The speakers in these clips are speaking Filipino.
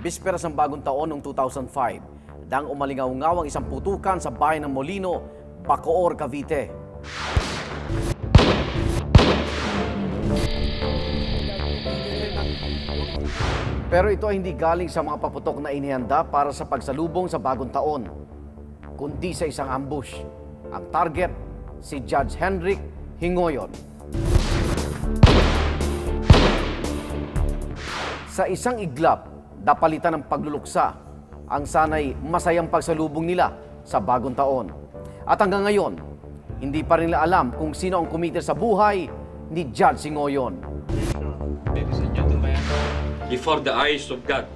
Bisperas ng bagong taon noong 2005, nang umalingaw-ngaw ang isang putukan sa bayan ng Molino, Bacoor, Cavite. Pero ito ay hindi galing sa mga paputok na inihanda para sa pagsalubong sa bagong taon, kundi sa isang ambush. Ang target, si Judge Henrik Hingoyon. Sa isang iglap, napalitan ng pagluluksa ang sanay masayang pagsalubong nila sa bagong taon. At hanggang ngayon, hindi pa rin nila alam kung sino ang kumite sa buhay ni Judge Hingoyon. Ladies and gentlemen, before the eyes of God,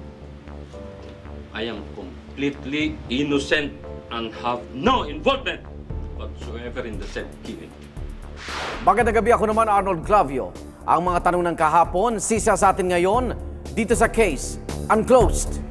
I am completely innocent and have no involvement whatsoever in the said killing. Magandang gabi, ako naman Arnold Clavio. Ang mga tanong ng kahapon, sisa sa atin ngayon dito sa Case Unclosed.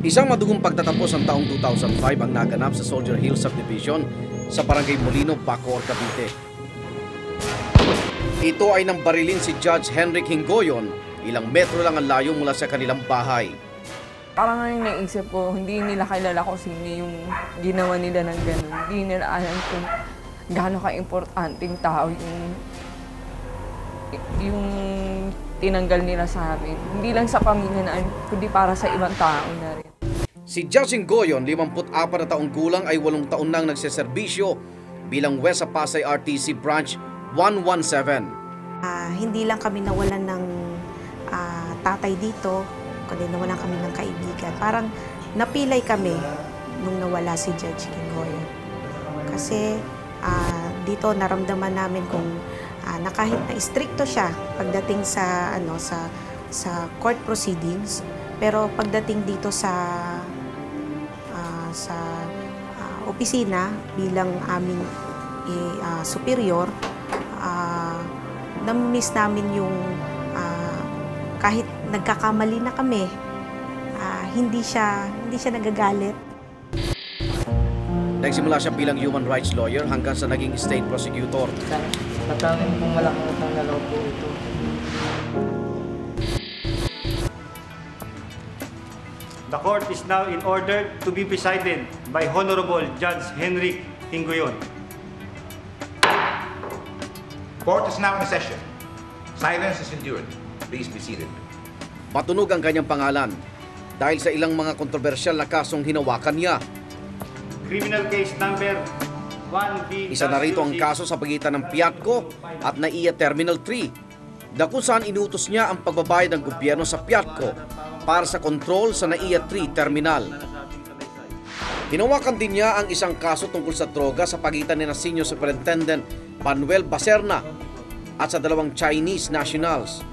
Isang madugong pagtatapos ng taong 2005 ang naganap sa Soldier Hill Subdivision sa Barangay Molino, Bacoor, Cavite. Ito ay nang barilin si Judge Henrik Hingoyon, ilang metro lang ang layo mula sa kanilang bahay. Parang ngayon naisip ko, hindi nila kilala kung sino yung ginawa nila ng gano'n. Hindi nila alam kung gaano ka-importanting tao yung tinanggal nila sa amin. Hindi lang sa pamilya na, kundi para sa ibang tao na rin. Si Judge Hingoyon, 54 na taong gulang, ay 8 taon nang nagseserbisyo bilang West sa Pasay RTC Branch 117. Hindi lang kami nawalan ng tatay dito, kundi nawalan kami ng kaibigan. Parang napilay kami nung nawala si Judge Hingoyon. Kasi dito naramdaman namin kung na kahit na istrikto siya pagdating sa court proceedings, pero pagdating dito sa opisina bilang aming superior, nami-miss namin yung kahit nagkakamali na kami, hindi siya nagagalit. Nagsimula siya bilang human rights lawyer hanggang sa naging state prosecutor. Matangin pong malaking utang na loob po ito. The court is now in order to be presided by Honorable Judge Henrik Hingoyon. Court is now in session. Silence is endured. Please be seated. Matunog ang kanyang pangalan dahil sa ilang mga kontrobersyal na kasong hinawakan niya. Criminal case number 1B. Isa na rito ang kaso sa pagitan ng Piatco at NAIA Terminal 3, na kung saan inutos niya ang pagbabayad ng gobyerno sa Piatco para sa kontrol sa NAIA 3 Terminal. Hinawakan din niya ang isang kaso tungkol sa droga sa pagitan ni Senior Superintendent Manuel Baserna at sa 2 Chinese nationals.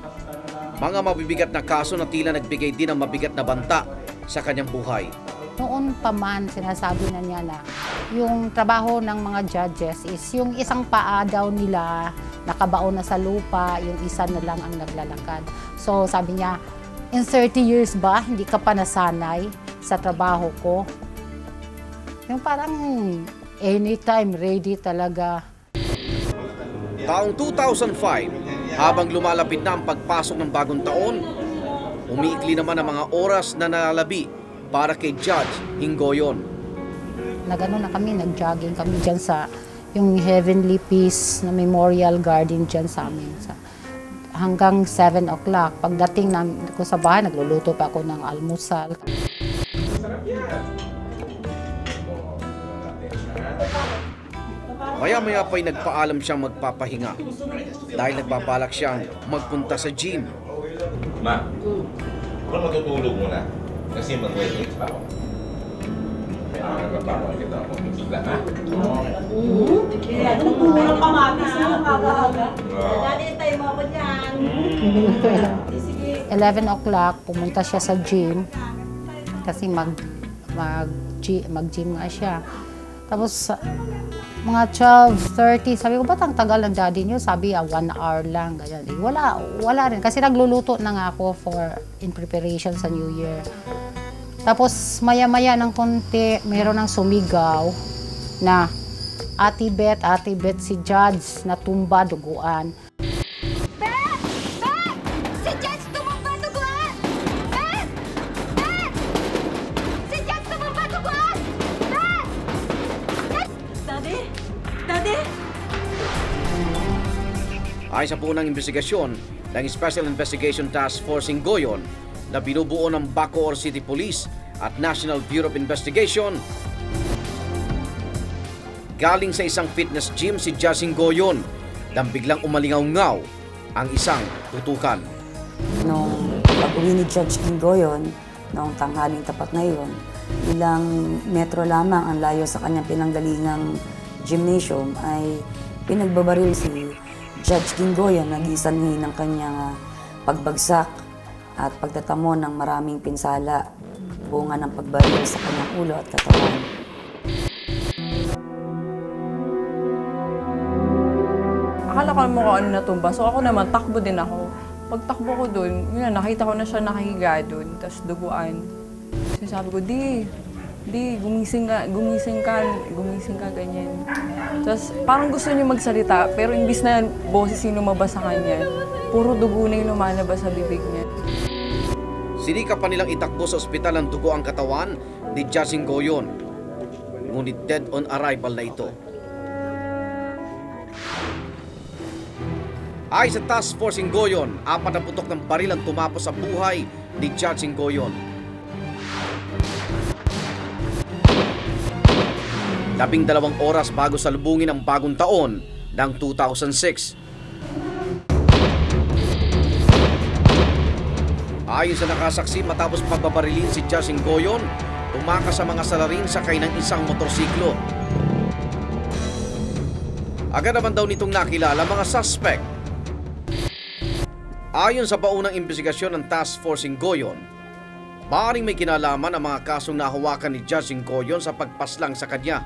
Mga mabibigat na kaso na tila nagbigay din ng mabigat na banta sa kanyang buhay. Noon pa man, sinasabi na niya na yung trabaho ng mga judges is yung isang paa daw nila nakabaon na sa lupa, yung isa na lang ang naglalakad. So sabi niya, in 30 years ba, hindi ka pa nasanay sa trabaho ko? Yung parang anytime ready talaga. Taong 2005, habang lumalapit na ang pagpasok ng bagong taon, umiikli naman ang mga oras na nalalabi para kay Judge Hingoyon. Nagano na kami, nag-jogging kami dyan sa yung Heavenly Peace na Memorial Garden dyan sa amin. Hanggang 7 o'clock. Pagdating namin ko sa bahay, nagluluto pa ako ng almusal. Maya-maya pa'y nagpaalam siyang magpapahinga dahil nagbabalak siyang magpunta sa gym. Ma, kung matutulog mo na, kasi mag-wait pa ako. Kaya nagpapakawal kita ako. Bigla na. Walang kamatis na aga-aga. Dali tayo mo ako dyan. 11 o'clock, pumunta siya sa gym kasi mag-gym nga siya. Tapos mga 12:30, sabi ko, ba't ang tagal ng daddy niyo? Sabi, 1 hour lang. Ganyan. Wala rin. Kasi nagluluto na nga ako in preparation sa New Year. Tapos maya-maya ng konti, mayroon ng sumigaw na Ate Bet, si Judge natumba, duguan. Bet! Bet! Si Judge tumumba, duguan! Bet! Bet! Si Judge tumumba, duguan! Bet! Daddy! Daddy! Ayon sa punang investigasyon ng Special Investigation Task Force Ingoyon na binubuo ng Bacoor City Police at National Bureau of Investigation, galing sa isang fitness gym si Judge Ingoyon nang biglang umalingaw-ngaw ang isang tutukan. Nung pag-uwi ni Judge Ingoyon, noong tanghaling tapat na yun, ilang metro lamang ang layo sa kanyang pinanggalingang gymnasium ay pinagbabaril si Judge Ingoyon, nag-isanhi ng kanyang pagbagsak at pagtatamo ng maraming pinsala, bunga ng pagbaril sa kanyang ulo at katawan. Akala ko mo kung ano natumba. So ako naman, takbo din ako. Pagtakbo ko dun, yun, nakita ko na siya nakahiga dun, tapos duguan. Sinasabi ko, di, gumising ka, ganyan. Tapos parang gusto niya magsalita, pero imbis na boses yung lumabas sa kanya, puro dugo na yung lumalabas sa bibig niya. Sinikap pa nilang itakbo sa ospital ang dugo ang katawan ni Judge Ingoyon. Ngunit dead on arrival na ito. Ay sa Task Force Ingoyon, 4 na putok ng baril ang tumapos sa buhay ni Judge Ingoyon. 12 oras bago salubungin ang bagong taon ng 2006. Ayon sa nakasaksi, matapos pagbabarilin si Judge Ingoyon, tumakas sa mga salarin sakay ng isang motorsiklo. Agad naman daw nitong nakilala mga suspect. Ayon sa baunang investigasyon ng Task Force Ingoyon, maaaring may kinalaman ang mga kasong nahawakan ni Judge Ingoyon sa pagpaslang sa kanya.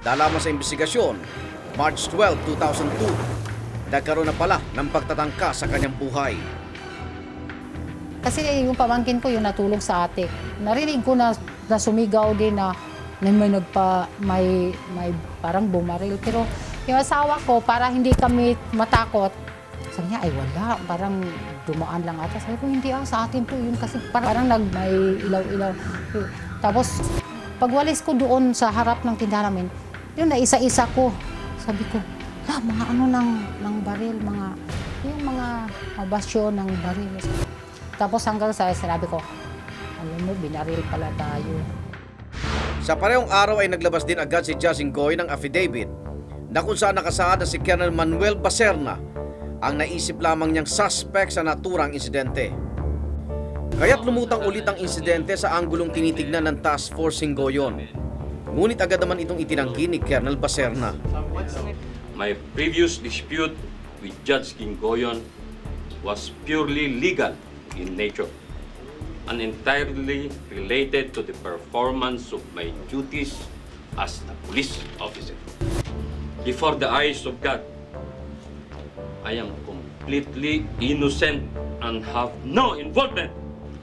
Dalaman sa investigasyon, March 12, 2002, nagkaroon na pala ng pagtatangka sa kanyang buhay. Kasi yung pamangkin ko yung natulog sa atik. Narinig ko na sumigaw din na may parang bumaril. Pero yung asawa ko, para hindi kami matakot, sabi niya, ay wala, parang dumaan lang ata. Sabi ko, hindi sa atin to yun kasi parang may ilaw-ilaw. Tapos, pagwalis ko doon sa harap ng tindahan namin, yun na isa-isa ko. Sabi ko, mga ano ng baril, yung mga basyo ng baril. Tapos hanggang sa sinabi ko, alam mo, binaril pala tayo. Sa parehong araw ay naglabas din agad si Judge Ingoyon ng affidavit na kung saan nakasaad na si Colonel Manuel Baserna ang naisip lamang niyang suspect sa naturang insidente. Kaya't lumutang ulit ang insidente sa anggulong tinitignan ng Task Force Ingoyon. Ngunit agad naman itong itinanggi ni Colonel Baserna. My previous dispute with Judge Ingoyon was purely legal in nature and entirely related to the performance of my duties as a police officer. Before the eyes of God, I am completely innocent and have no involvement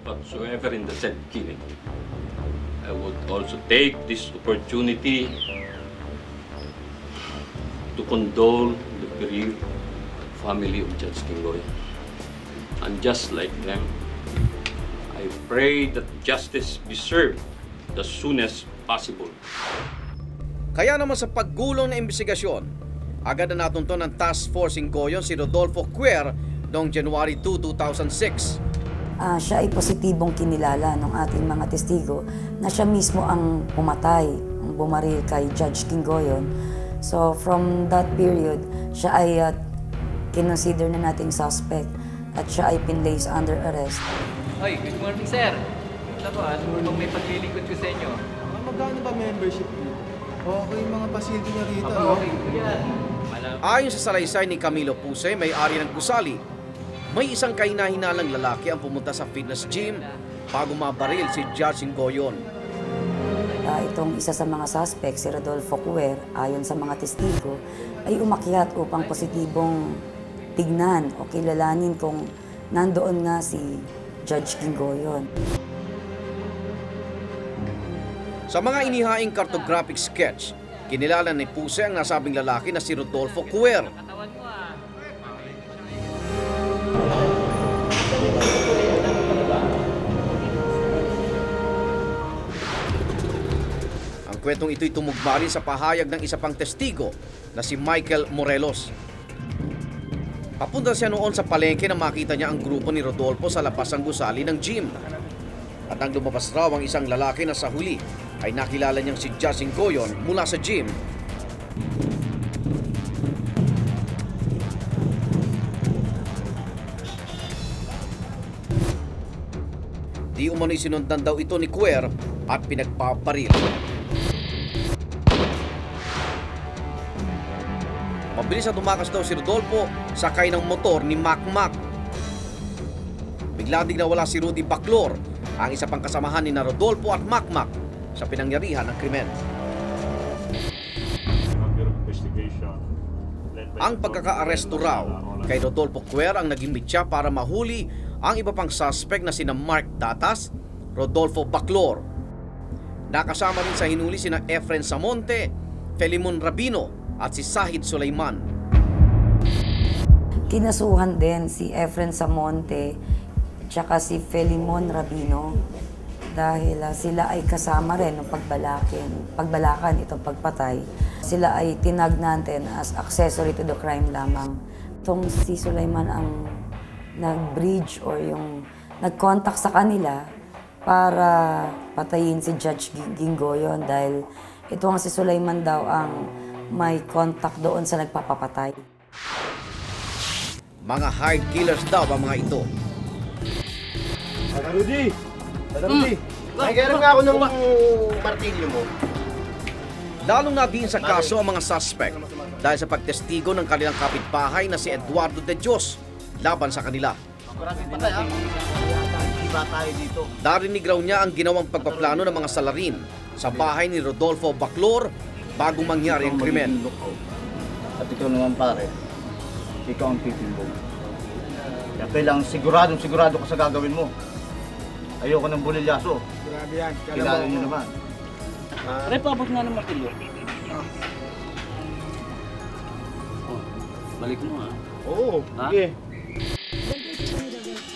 whatsoever in the said killing. I would also take this opportunity to condole the bereaved family of Judge Ingoyon. And just like them, I pray that justice be served as soon as possible. Kaya naman sa paggulong na investigasyon, agad na natunto ng Task Force Ingoyon si Rodolfo Cuer noong January 2, 2006. Siya ay positibong kinilala ng ating mga testigo na siya mismo ang pumatay, ang bumaril kay Judge Ingoyon. So from that period, siya ay kinonsider na nating suspect at siya ay pinlace under arrest. Hoy, good morning sir. Ito po, kung may paglilingkod ko sa inyo. Magkano ba membership dito? Okay, mga pasilyo niya rito, no? Okay, yan. Ayon sa salaysay ni Camilo Puse, may-ari ng gusali, May isang kahina-hinalang lalaki ang pumunta sa fitness gym bago mabaril si Judge Ingoyon. Itong isa sa mga suspect, si Rodolfo Cuer, ayon sa mga testigo, ay umakyat upang positibong tignan o kilalanin kung nandoon nga si Judge Ingoyon. Sa mga inihaing cartographic sketch, kinilala ni Puse ang nasabing lalaki na si Rodolfo Cuer. Ang kwentong ito'y tumugma rin sa pahayag ng isa pang testigo na si Michael Morelos. Papunta siya noon sa palengke na makita niya ang grupo ni Rodolfo sa labas ng gusali ng gym. At nang lumabas raw ang isang lalaki na sa huli, ay nakilala niyang si Judge Ingoyon mula sa gym. Di umano'y sinundan daw ito ni Cuer at pinagpaparil. Mabilis na tumakas daw si Rodolfo sakay ng motor ni Mac. Bigla ding nawala si Rudy Baclor, ang isa pang kasamahan ni na Rodolfo at Mac sa pinangyarihan ng krimen. Ang pagkaka-aresto raw kay Rodolfo Cuer ang naging mitya para mahuli ang iba pang suspect na sina Mark Datas, Rodolfo Baclor. Nakasama rin sa hinuli sina Efren Samonte, Felimon Rabino at si Sahid Sulaiman. Kinasuhan din si Efren Samonte at saka si Felimon Rabino dahil sila ay kasama rin ng pagbalakan itong pagpatay. Sila ay tinag natin as accessory to the crime lamang. Itong si Sulaiman ang nag-bridge or yung nag-contact sa kanila para patayin si Judge Ingoyon dahil ito nga si Sulaiman daw ang may contact doon sa nagpapapatay. Mga hired killers daw ang mga ito. Rudy! Nakikiram nga ako ng martilyo mo. Lalong nabihin sa kaso ang mga suspect dahil sa pagtestigo ng kanilang kapitbahay na si Eduardo de Dios laban sa kanila. Narinig raw niya ang ginawang pagpaplano ng mga salarin sa bahay ni Rodolfo Baclor bago mangyari ang krimen. At ikaw naman pare, ikaw ang titimbong. Kaya kailangan sigurado ka sa gagawin mo. Ayoko ng bulilyaso. Grabe yan. Kilala niyo naman. Pare, paabot nga ng martilyo. Balik mo ha. Oo, sige.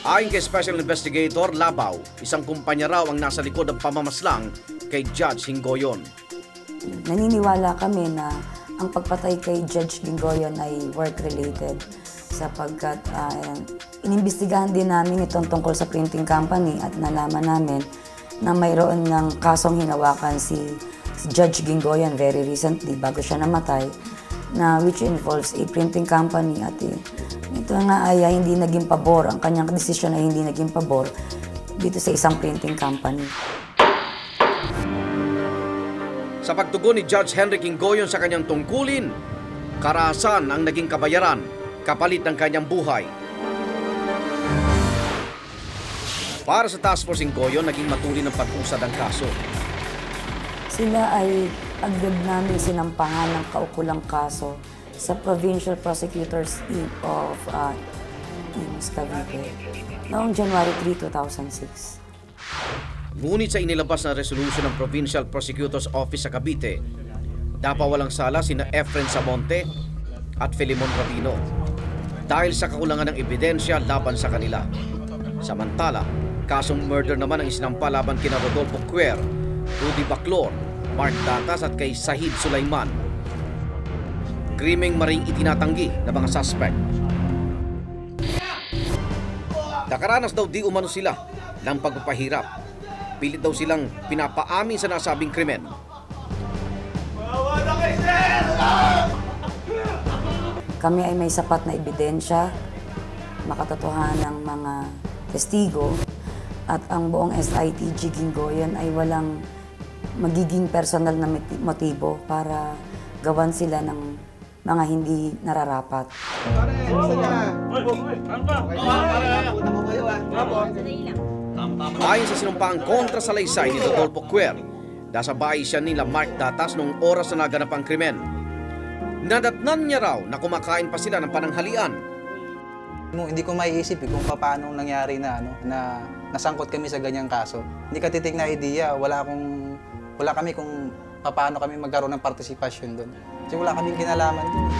Ayon kay Special Investigator Labaw, isang kumpanya raw ang nasa likod ng pamamaslang kay Judge Ingoyon. Naniniwala kami na ang pagpatay kay Judge Ingoyon ay work-related sapagkat inimbestigahan din namin itong tungkol sa printing company at nalaman namin na mayroon ng kasong hinawakan si Judge Ingoyon very recently bago siya namatay na which involves a printing company at ito nga ay hindi naging pabor, ang kanyang desisyon ay hindi naging pabor dito sa isang printing company. Sa pagtugon ni Judge Henrik Ingoyon sa kanyang tungkulin, karahasan ang naging kabayaran kapalit ng kanyang buhay. Para sa Task Force Ingoyon, naging matulin ng pag-usad ang kaso. Sila ay agad namin sinampahan ng kaukulang kaso sa Provincial Prosecutors of Imus, Cavite noong January 3, 2006. Ngunit sa inilabas na resolusyon ng Provincial Prosecutor's Office sa Cavite, napawalang sala sina Efren Samonte at Felimon Rabino dahil sa kakulangan ng ebidensya laban sa kanila. Samantala, kasong murder naman ang isinampa laban kina Rodolfo Cuer, Rudy Baclor, Mark Datas at kay Sahid Sulaiman. Krimeng maring itinatanggi ng mga suspect. Nakaranas daw di umano sila ng pagpapahirap. Pilit daw silang pinapaamin sa nasabing krimen. Kami ay may sapat na ebidensya, makatotohanan ng mga testigo at ang buong SITG Ingoyon ay walang magiging personal na motibo para gawan sila ng mga hindi nararapat. Ayon sa sinumpaang kontra sa laysay ni Rodolfo Cuer, nasa bahay siya nila Mark Datas noong oras na naganap ang krimen. Nadatnan niya raw na kumakain pa sila ng pananghalian. Hindi ko maiisip kung paano nangyari na nasangkot kami sa ganyang kaso. Hindi ka titig na idea, wala kami kung paano kami magkaroon ng partisipasyon doon. Kasi wala kaming kinalaman doon.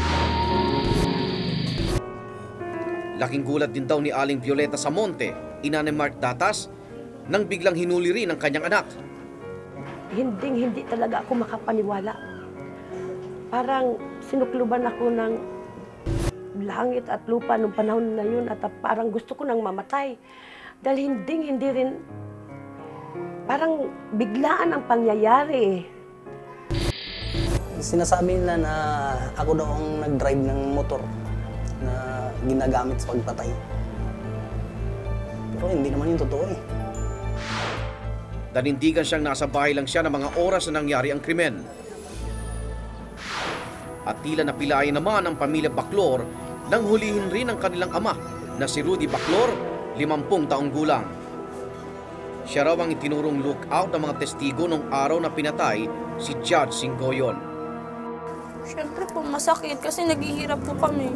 Laking gulat din daw ni Aling Violeta Samonte, ina ni Mark Datas, nang biglang hinuli rin ang kanyang anak. Hindi talaga ako makapaniwala. Parang sinukluban ako ng langit at lupa nung panahon na yun at parang gusto ko nang mamatay. Dahil hindi rin, parang biglaan ang pangyayari. Sinasabi nila na ako daw ang nag-drive ng motor na ginagamit sa pagpatay. Pero hindi naman yung totoo eh. Nanindigan siyang nasa bahay lang siya ng mga oras na nangyari ang krimen. At tila napilayan naman ang pamilya Baclor nang hulihin rin ang kanilang ama na si Rudy Baclor, 50 taong gulang. Siya raw ang itinurong lookout ng mga testigo nung araw na pinatay si Judge Singgoyon. Siyempre po masakit kasi naghihirap po kami.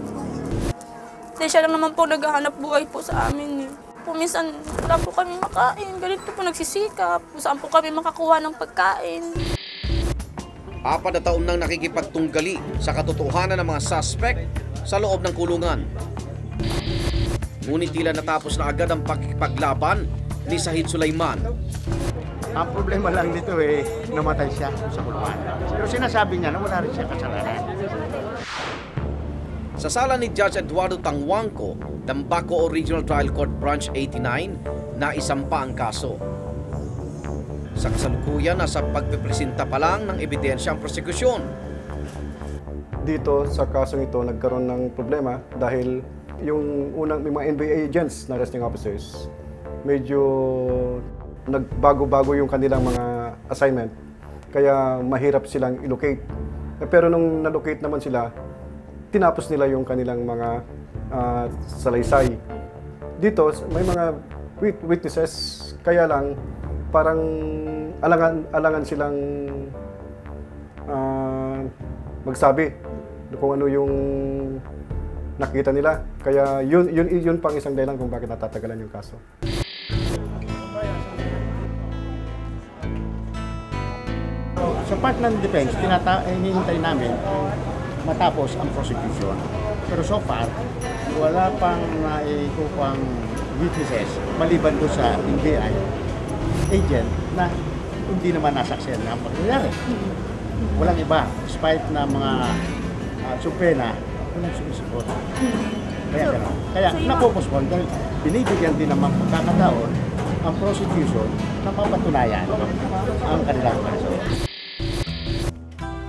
Dahil siya lang naman po naghahanap buhay po sa amin eh. Minsan wala po kami makain, ganito po nagsisikap, saan po kami makakuha ng pagkain. 4 na taon nang nakikipagtunggali sa katotohanan ng mga suspect sa loob ng kulungan. Ngunit tila natapos na agad ang pakikipaglaban ni Sahid Sulaiman. Ang problema lang dito namatay siya sa kulungan. Pero sinasabi niya na wala rin siya kasalanan. Sa sala ni Judge Eduardo Tangwangco ng Baco Regional Trial Court Branch 89 na isampa ang kaso. Sa kasalukuyan, nasa pagpipresenta pa lang ng ebidensya ang prosekusyon. Dito sa kasong ito nagkaroon ng problema dahil yung unang mga NBI agents na arresting officers medyo nagbago-bago yung kanilang mga assignment kaya mahirap silang i-locate. Pero nung na-locate naman sila, tinapos nila yung kanilang mga salaysay. Dito may mga witnesses kaya lang parang alangan silang magsabi kung ano yung nakita nila. Kaya yun pang isang dahilan kung bakit natatagalan yung kaso. Sa part ng defense, hinihintay namin matapos ang prosecution. Pero so far, wala pang naikukuhang witnesses maliban doon sa NBI agent na hindi naman nasaksihan na ang pangyayari. Walang iba, despite na mga supena, walang sumisipot. Kaya napopospon dahil binibigyan din naman pagkakataon ang prosecution na mapatunayan ang kanilang kaso.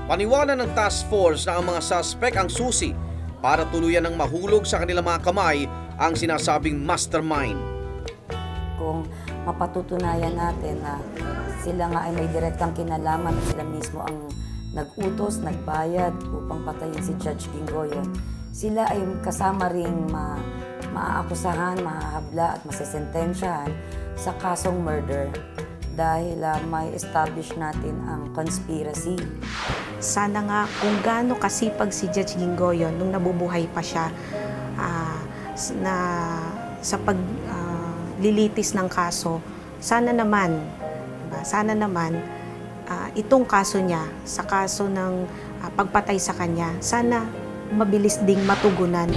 Paniwala ng task force na ang mga suspect ang susi para tuluyan ng mahulog sa kanilang mga kamay ang sinasabing mastermind. Kung mapatutunayan natin na sila nga ay may direktang kinalaman at sila mismo ang nag-utos, nagbayad upang patayin si Judge Singgoyon, sila ay kasama ring maaakusahan, mahahabla at masesentensyahan sa kasong murder dahil may establish natin ang conspiracy. Sana nga kung gaano kasipag si Judge Singgoyon nung nabubuhay pa siya sa paglilitis ng kaso, sana naman itong kaso niya, sa kaso ng pagpatay sa kanya, sana mabilis ding matugunan.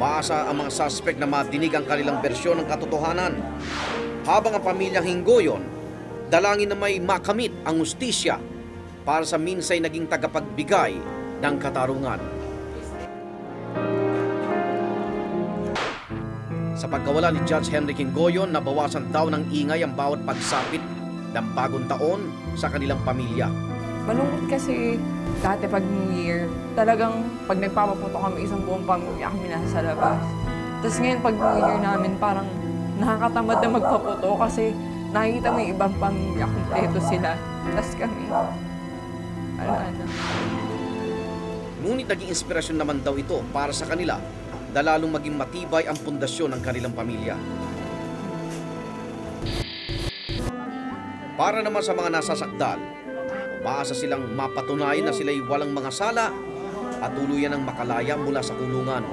Maasa ang mga suspect na matinig ang kanilang bersyon ng katotohanan, habang ang pamilyang Singgoyon dalangin na may makamit ang hustisya para sa minsay naging tagapagbigay ng katarungan. Sa pagkawala ni Judge Henry Singgoyon, nabawasan daw ng ingay ang bawat pagsapit ng bagong taon sa kanilang pamilya. Malungkot kasi dati pag New Year, talagang pag nagpapaputo kami, isang buong pamilya kami nasa labas. Tapos ngayon pag New Year namin, parang nakakatamad na magpaputo kasi nakikita mo yung ibang pamilya, kumpleto sila. Tapos kami, ano. Ngunit naging inspirasyon naman daw ito para sa kanila na lalong maging matibay ang pundasyon ng kanilang pamilya. Para naman sa mga nasasakdal, umaasa silang mapatunayan na sila'y walang mga sala at tuluyan ng makalaya mula sa kulungan.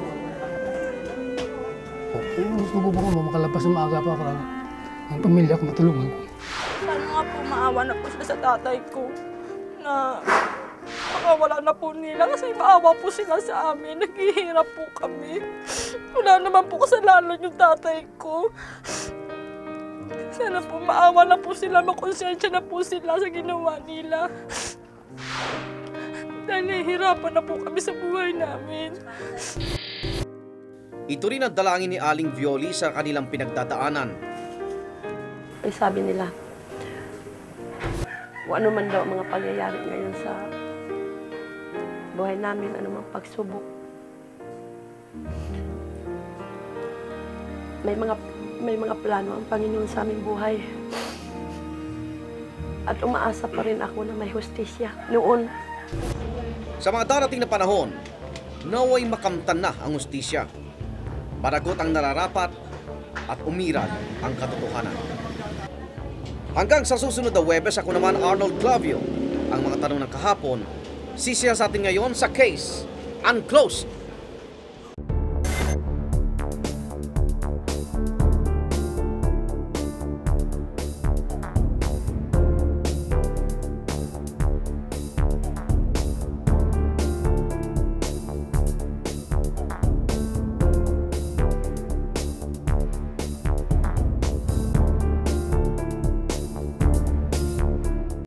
Gusto ko po makalabas ng maaga pa para ang pamilya ko matulungan ko. Sana nga po maawa na po sila sa tatay ko na makawala na po nila kasi maawa po sila sa amin. Naghihirap po kami. Wala naman po kasalanan yung tatay ko. Sana po maawa na po sila, makonsensya na po sila sa ginawa nila. Dahil nahihirapan na po kami sa buhay namin. Ito rin ang dalangin ni Aling Violi sa kanilang pinagdadaanan. Ay sabi nila, kung ano man daw ang mga pangyayari ngayon sa buhay namin, ano mang pagsubok. May mga plano ang Panginoon sa aming buhay. At umaasa pa rin ako na may hustisya noon. Sa mga darating na panahon, naway makamtan na ang hustisya. Maragot ang nararapat at umiral ang katotohanan. Hanggang sa susunod na Huwebes, ako naman Arnold Clavio. Ang mga tanong ng kahapon, sisiya sa atin ngayon sa Case Unclosed.